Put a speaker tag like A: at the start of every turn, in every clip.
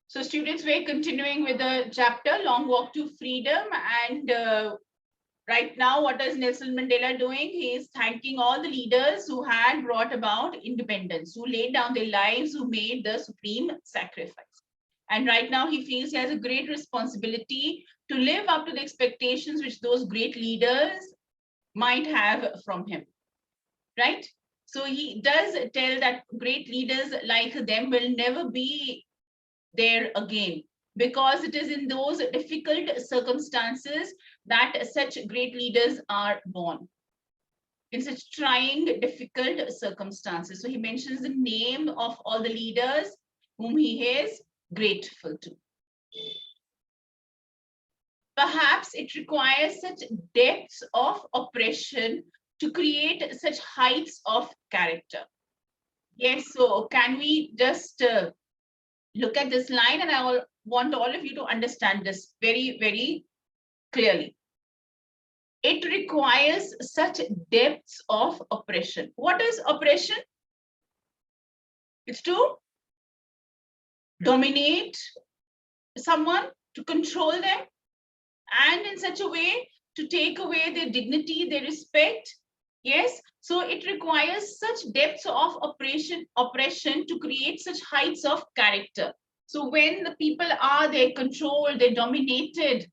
A: So students, we're continuing with the chapter Long Walk to Freedom, and right now what is Nelson Mandela doing? He is thanking all the leaders who had brought about independence, who laid down their lives, who made the supreme sacrifice. And right now he feels he has a great responsibility to live up to the expectations which those great leaders might have from him, right? So he does tell that great leaders like them will never be there again, because it is in those difficult circumstances that such great leaders are born, in such trying, difficult circumstances. So he mentions the name of all the leaders whom he is grateful to. Perhaps it requires such depths of oppression to create such heights of character. Yes, so can we just look at this line, and I want all of you to understand this very, very clearly. It requires such depths of oppression. What is oppression? It's to dominate someone, to control them, and in such a way to take away their dignity, their respect. Yes, so it requires such depths of oppression to create such heights of character. So when the people are, they're controlled, they're dominated,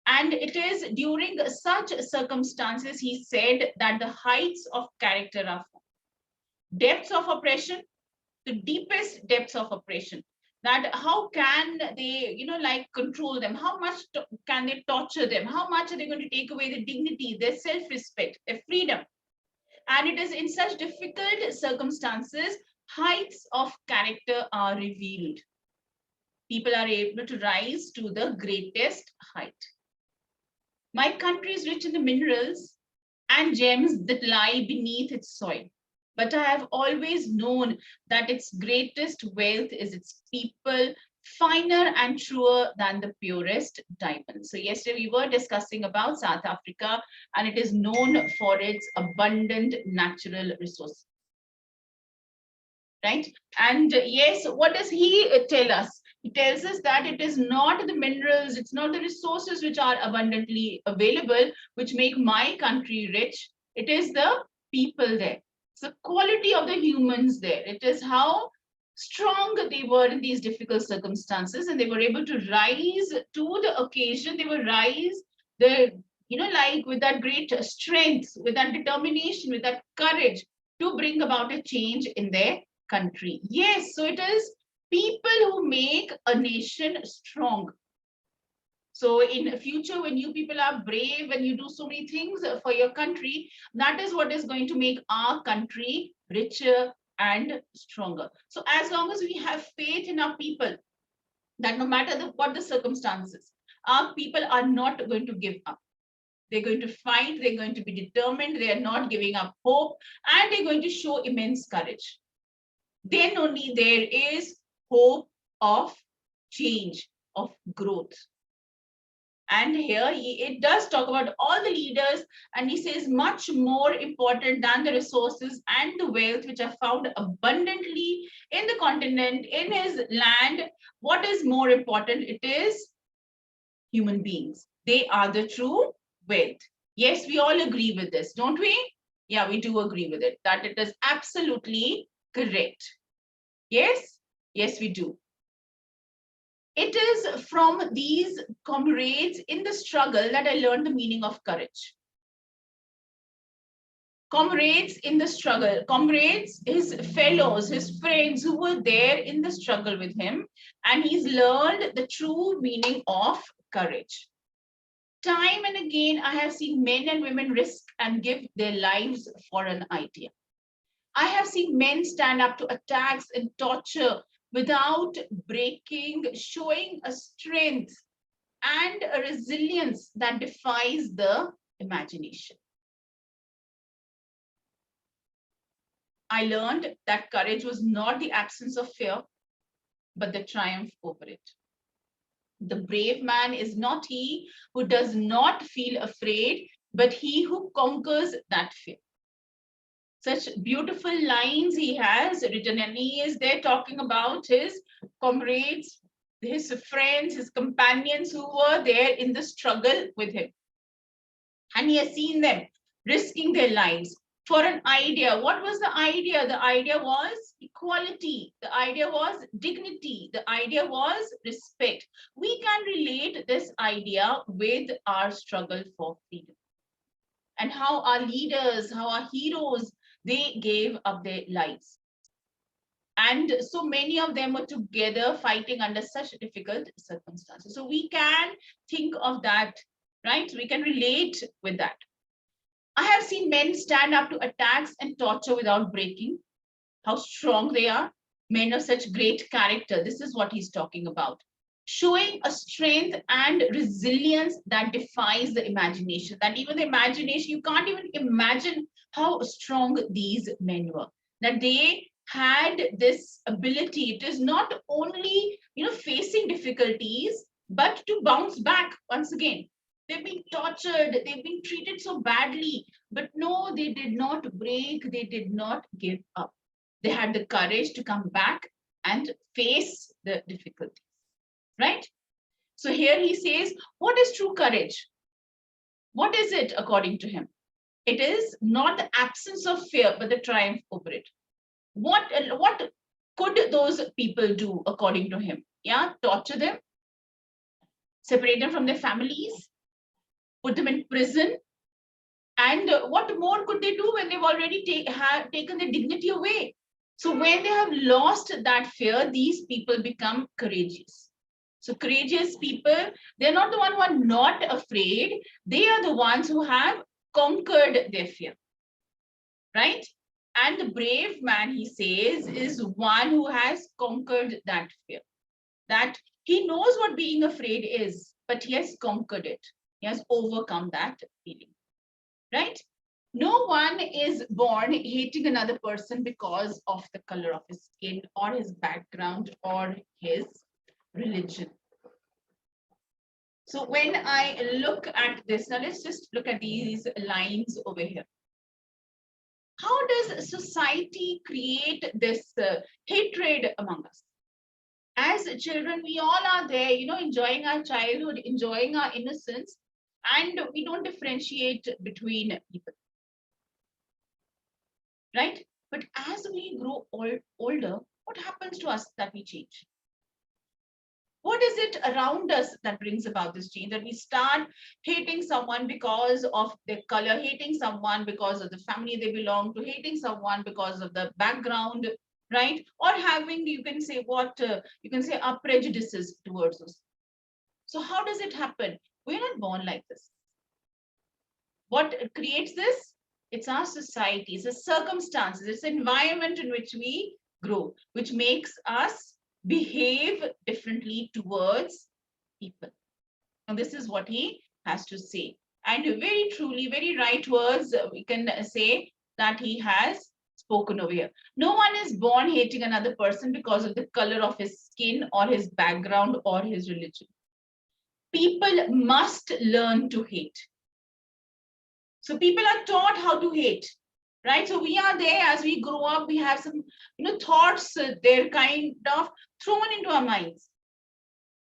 A: and it is during such circumstances, he said, that the heights of character are formed. Depths of oppression, the deepest depths of oppression. That how can they, like control them? How much can they torture them? How much are they going to take away their dignity, their self-respect, their freedom? And it is in such difficult circumstances, heights of character are revealed. People are able to rise to the greatest height. My country is rich in the minerals and gems that lie beneath its soil. But I have always known that its greatest wealth is its people, finer and truer than the purest diamond. So yesterday we were discussing about South Africa, and it is known for its abundant natural resources. Right? And yes, what does he tell us? He tells us that it is not the minerals, it's not the resources which are abundantly available, which make my country rich. It is the people there. It's the quality of the humans there. It is how strong they were in these difficult circumstances, and they were able to rise to the occasion. They will rise like with that great strength, with that determination, with that courage to bring about a change in their country. Yes, so it is people who make a nation strong. So in the future, when you people are brave and you do so many things for your country, that is what is going to make our country richer and stronger. So as long as we have faith in our people, that no matter what the circumstances, our people are not going to give up. They're going to fight, they're going to be determined, they are not giving up hope, and they're going to show immense courage. Then only there is hope of change, of growth. And here it does talk about all the leaders, and he says much more important than the resources and the wealth which are found abundantly in the continent, in his land. What is more important? It is human beings. They are the true wealth. Yes, we all agree with this, don't we? Yeah, we do agree with it, that it is absolutely correct. Yes, yes, we do. It is from these comrades in the struggle that I learned the meaning of courage. Comrades in the struggle, comrades, his fellows, his friends who were there in the struggle with him, and he's learned the true meaning of courage. Time and again, I have seen men and women risk and give their lives for an idea. I have seen men stand up to attacks and torture without breaking, showing a strength and a resilience that defies the imagination. I learned that courage was not the absence of fear, but the triumph over it. The brave man is not he who does not feel afraid, but he who conquers that fear. Such beautiful lines he has written, and he is there talking about his comrades his friends, his companions who were there in the struggle with him. And he has seen them risking their lives for an idea. What was the idea? The idea was equality. The idea was dignity. The idea was respect. We can relate this idea with our struggle for freedom and how our leaders, how our heroes, they gave up their lives. And so many of them were together fighting under such difficult circumstances. So we can think of that, right? We can relate with that. I have seen men stand up to attacks and torture without breaking. How strong they are. Men of such great character. This is what he's talking about. Showing a strength and resilience that defies the imagination. That even the imagination, you can't even imagine how strong these men were. That they had this ability. It is not only, facing difficulties, but to bounce back once again. They've been tortured, they've been treated so badly, but no, they did not break, they did not give up. They had the courage to come back and face the difficulties, right? So here he says, what is true courage? What is it according to him? It is not the absence of fear, but the triumph over it. What could those people do according to him? Yeah, torture them, separate them from their families, put them in prison. And what more could they do when they've already taken their dignity away? So when they have lost that fear, these people become courageous. So courageous people, they're not the ones who are not afraid. They are the ones who have conquered their fear, right? And the brave man, he says, is one who has conquered that fear. That he knows what being afraid is, but he has conquered it. He has overcome that feeling, right? No one is born hating another person because of the color of his skin or his background or his religion. So when I look at this, now let's just look at these lines over here. How does society create this hatred among us? As children, we all are there, enjoying our childhood, enjoying our innocence, and we don't differentiate between people, right? But as we grow older, what happens to us that we change? What is it around us that brings about this change? That we start hating someone because of their color, hating someone because of the family they belong to, hating someone because of the background, right? Or having, you can say our prejudices towards us. So how does it happen? We're not born like this. What creates this? It's our society, it's the circumstances, it's the environment in which we grow, which makes us behave differently towards people. And this is what he has to say. And very truly, very right words, we can say that he has spoken over here. No one is born hating another person because of the color of his skin or his background or his religion. People must learn to hate. So people are taught how to hate, right? So we are there as we grow up, we have some, thoughts, they're kind of thrown into our minds.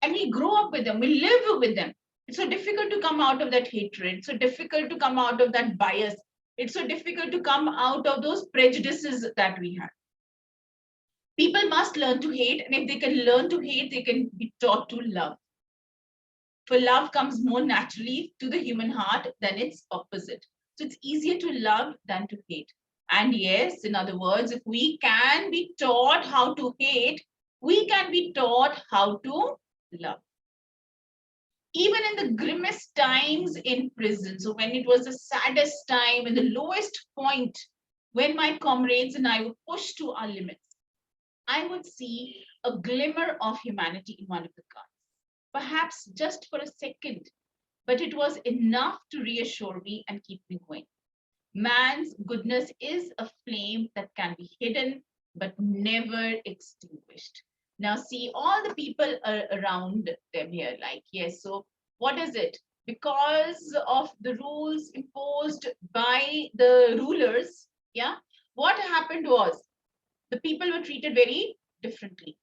A: And we grow up with them, we live with them. It's so difficult to come out of that hatred. It's so difficult to come out of that bias. It's so difficult to come out of those prejudices that we have. People must learn to hate, and if they can learn to hate, they can be taught to love. For love comes more naturally to the human heart than its opposite. So it's easier to love than to hate. And yes, in other words, if we can be taught how to hate, we can be taught how to love. Even in the grimmest times in prison, so when it was the saddest time and the lowest point, when my comrades and I were pushed to our limits, I would see a glimmer of humanity in one of the guards. Perhaps just for a second, but it was enough to reassure me and keep me going. Man's goodness is a flame that can be hidden, but never extinguished. Now see all the people around them here, like, yes, so what is it? Because of the rules imposed by the rulers, what happened was the people were treated very differently.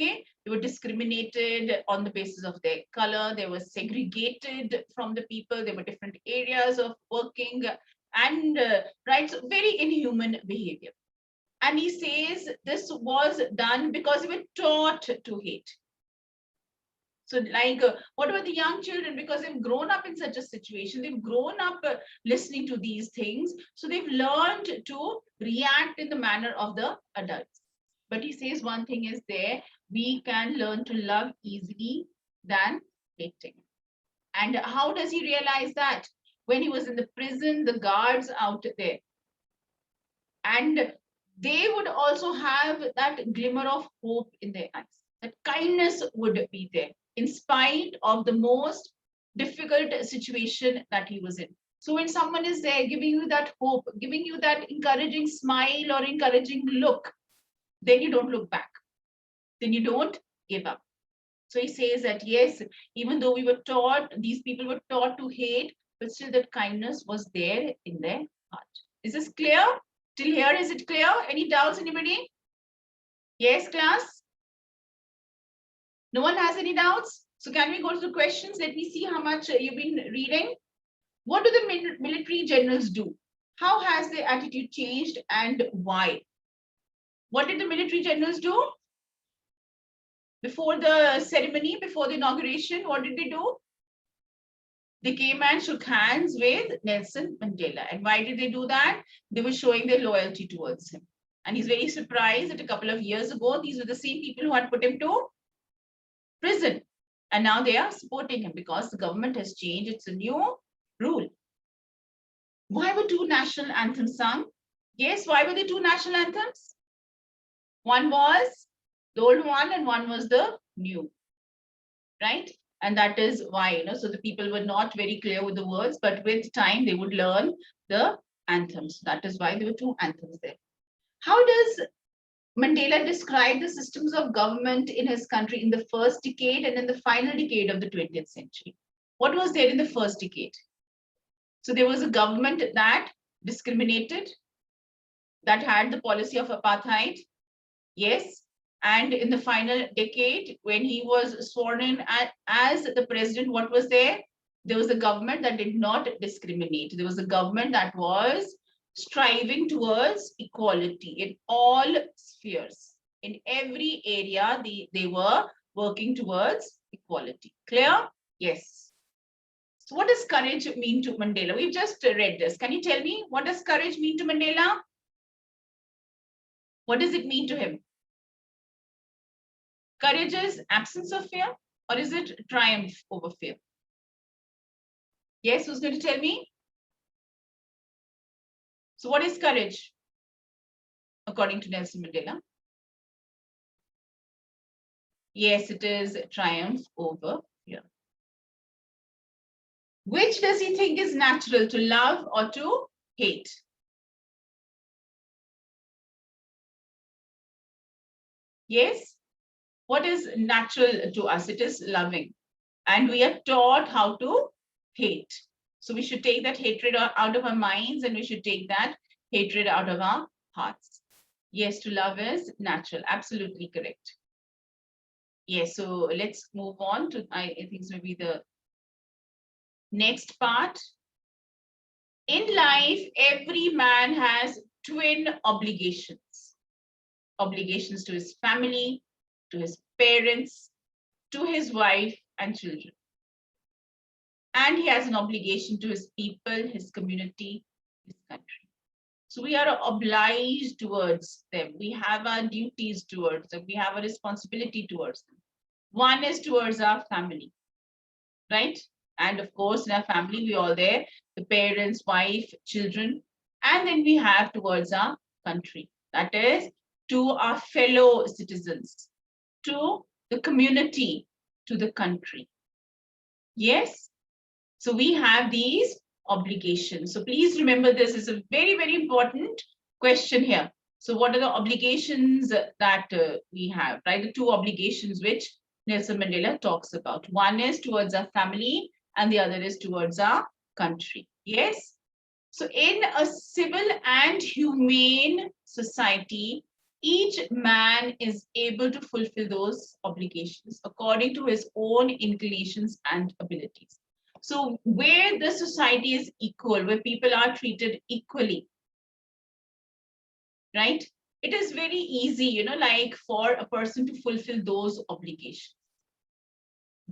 A: Okay, they were discriminated on the basis of their color. They were segregated from the people. There were different areas of working and right, so very inhuman behavior. And he says this was done because they were taught to hate. So like, what about the young children? Because they've grown up in such a situation, they've grown up listening to these things. So they've learned to react in the manner of the adults. But he says one thing is there, we can learn to love easily than hating. And how does he realize that? When he was in the prison, the guards out there, and they would also have that glimmer of hope in their eyes, that kindness would be there in spite of the most difficult situation that he was in. So when someone is there giving you that hope, giving you that encouraging smile or encouraging look, then you don't look back, then you don't give up. So he says that yes, even though we were taught, these people were taught to hate, but still that kindness was there in their heart. Is this clear? Till here, is it clear? Any doubts, anybody? Yes, class? No one has any doubts? So can we go to the questions? Let me see how much you've been reading. What do the military generals do? How has their attitude changed and why? What did the military generals do? Before the ceremony, before the inauguration, what did they do? They came and shook hands with Nelson Mandela. And why did they do that? They were showing their loyalty towards him. And he's very surprised that a couple of years ago, these were the same people who had put him to prison. And now they are supporting him because the government has changed. It's a new rule. Why were two national anthems sung? Yes, why were there two national anthems? One was the old one and one was the new, right? And that is why, so the people were not very clear with the words, but with time they would learn the anthems. That is why there were two anthems there. How does Mandela describe the systems of government in his country in the first decade and in the final decade of the 20th century? What was there in the first decade? So there was a government that discriminated, that had the policy of apartheid. Yes. And in the final decade, when he was sworn in as the president, what was there? There was a government that did not discriminate. There was a government that was striving towards equality in all spheres. In every area, they were working towards equality. Clear? Yes. So what does courage mean to Mandela? We've just read this. Can you tell me, what does courage mean to Mandela? What does it mean to him? Courage is absence of fear, or is it triumph over fear? Yes, who's going to tell me? So what is courage, according to Nelson Mandela? Yes, it is triumph over fear. Which does he think is natural, to love or to hate? Yes? What is natural to us? It is loving. And we are taught how to hate. So we should take that hatred out of our minds and we should take that hatred out of our hearts. Yes, to love is natural. Absolutely correct. Yes, so let's move on to, I think this will be the next part. In life, every man has twin obligations. Obligations to his family, to his parents, to his wife and children. And he has an obligation to his people, his community, his country. So we are obliged towards them. We have our duties towards them. We have a responsibility towards them. One is towards our family, right? And of course, in our family, we all there, the parents, wife, children, and then we have towards our country. That is to our fellow citizens, to the community, to the country. Yes. So we have these obligations. So please remember, this is a very, very important question here. So what are the obligations that we have, right? The two obligations which Nelson Mandela talks about. One is towards our family and the other is towards our country. Yes. So in a civil and humane society, Each man is able to fulfill those obligations according to his own inclinations and abilities. So where the society is equal, where people are treated equally, right? It is very easy, like for a person to fulfill those obligations.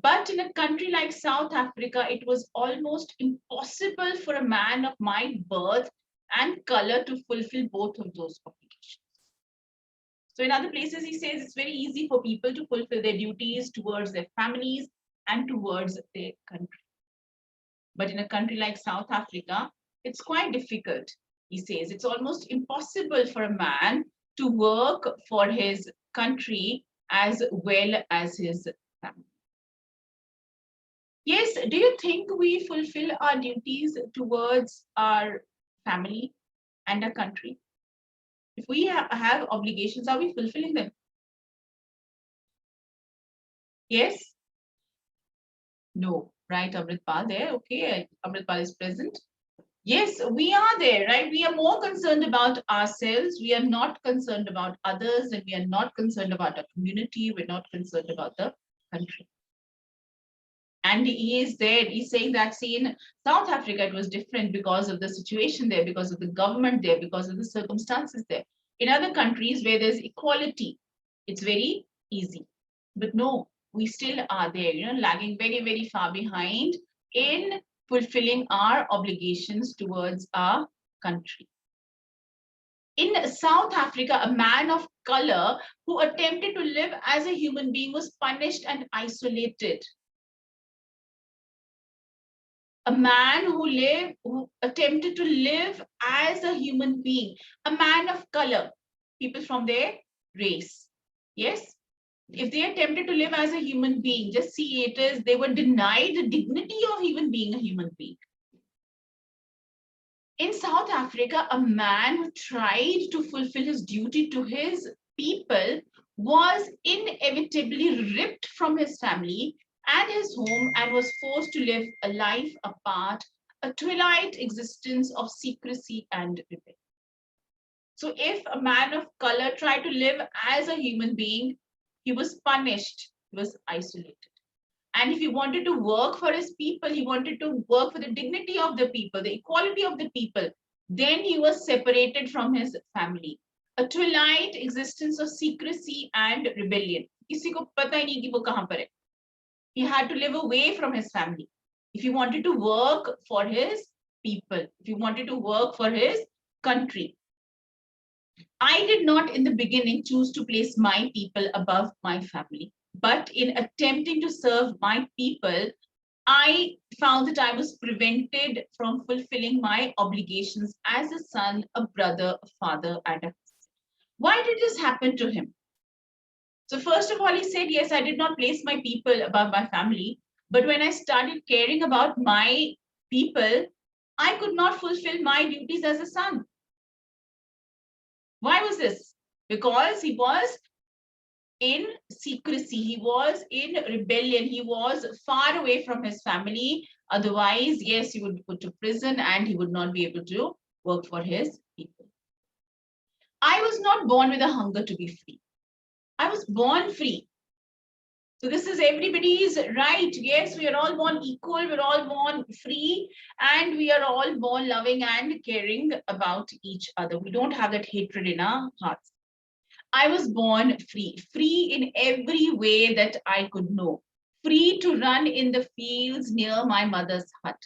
A: But in a country like South Africa, it was almost impossible for a man of my birth and color to fulfill both of those obligations. So in other places, he says it's very easy for people to fulfill their duties towards their families and towards their country. But in a country like South Africa, it's quite difficult. He says it's almost impossible for a man to work for his country as well as his family. Yes, do you think we fulfill our duties towards our family and our country? If we have obligations, are we fulfilling them? Yes? No, right, Amritpal there. Okay, Amritpal is present. Yes, we are there, right? We are more concerned about ourselves. We are not concerned about others, and we are not concerned about our community. We're not concerned about the country. And he is there. He's saying that, see, in South Africa, it was different because of the situation there, because of the government there, because of the circumstances there. In other countries where there's equality, it's very easy. But no, we still are there, lagging very, very far behind in fulfilling our obligations towards our country. In South Africa, a man of color who attempted to live as a human being was punished and isolated. A man who attempted to live as a human being, a man of color, people from their race. Yes, if they attempted to live as a human being, just see it is, they were denied the dignity of even being a human being. In South Africa, a man who tried to fulfill his duty to his people was inevitably ripped from his family and his home and was forced to live a life apart, a twilight existence of secrecy and rebellion. So if a man of color tried to live as a human being, he was punished, he was isolated. And if he wanted to work for his people, he wanted to work for the dignity of the people, the equality of the people, then he was separated from his family. A twilight existence of secrecy and rebellion. किसी को पता ही नहीं कि वो कहाँ पर है. He had to live away from his family. If he wanted to work for his people, if he wanted to work for his country. I did not in the beginning choose to place my people above my family. But in attempting to serve my people, I found that I was prevented from fulfilling my obligations as a son, a brother, a father, and a husband. Why did this happen to him? So first of all, he said, yes, I did not place my people above my family. But when I started caring about my people, I could not fulfill my duties as a son. Why was this? Because he was in secrecy, he was in rebellion, he was far away from his family. Otherwise, yes, he would be put to prison and he would not be able to work for his people. I was not born with a hunger to be free. I was born free. So this is everybody's right. Yes, we are all born equal, we're all born free, and we are all born loving and caring about each other. We don't have that hatred in our hearts. I was born free, free in every way that I could know, free to run in the fields near my mother's hut,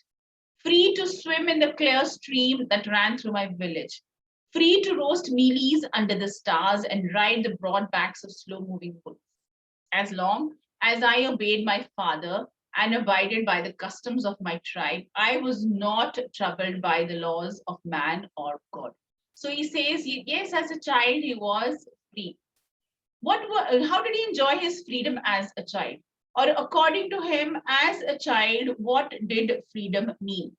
A: free to swim in the clear stream that ran through my village, free to roast mealies under the stars and ride the broad backs of slow-moving bulls. As long as I obeyed my father and abided by the customs of my tribe, I was not troubled by the laws of man or God. So he says, yes, as a child, he was free. How did he enjoy his freedom as a child? Or according to him, as a child, what did freedom mean?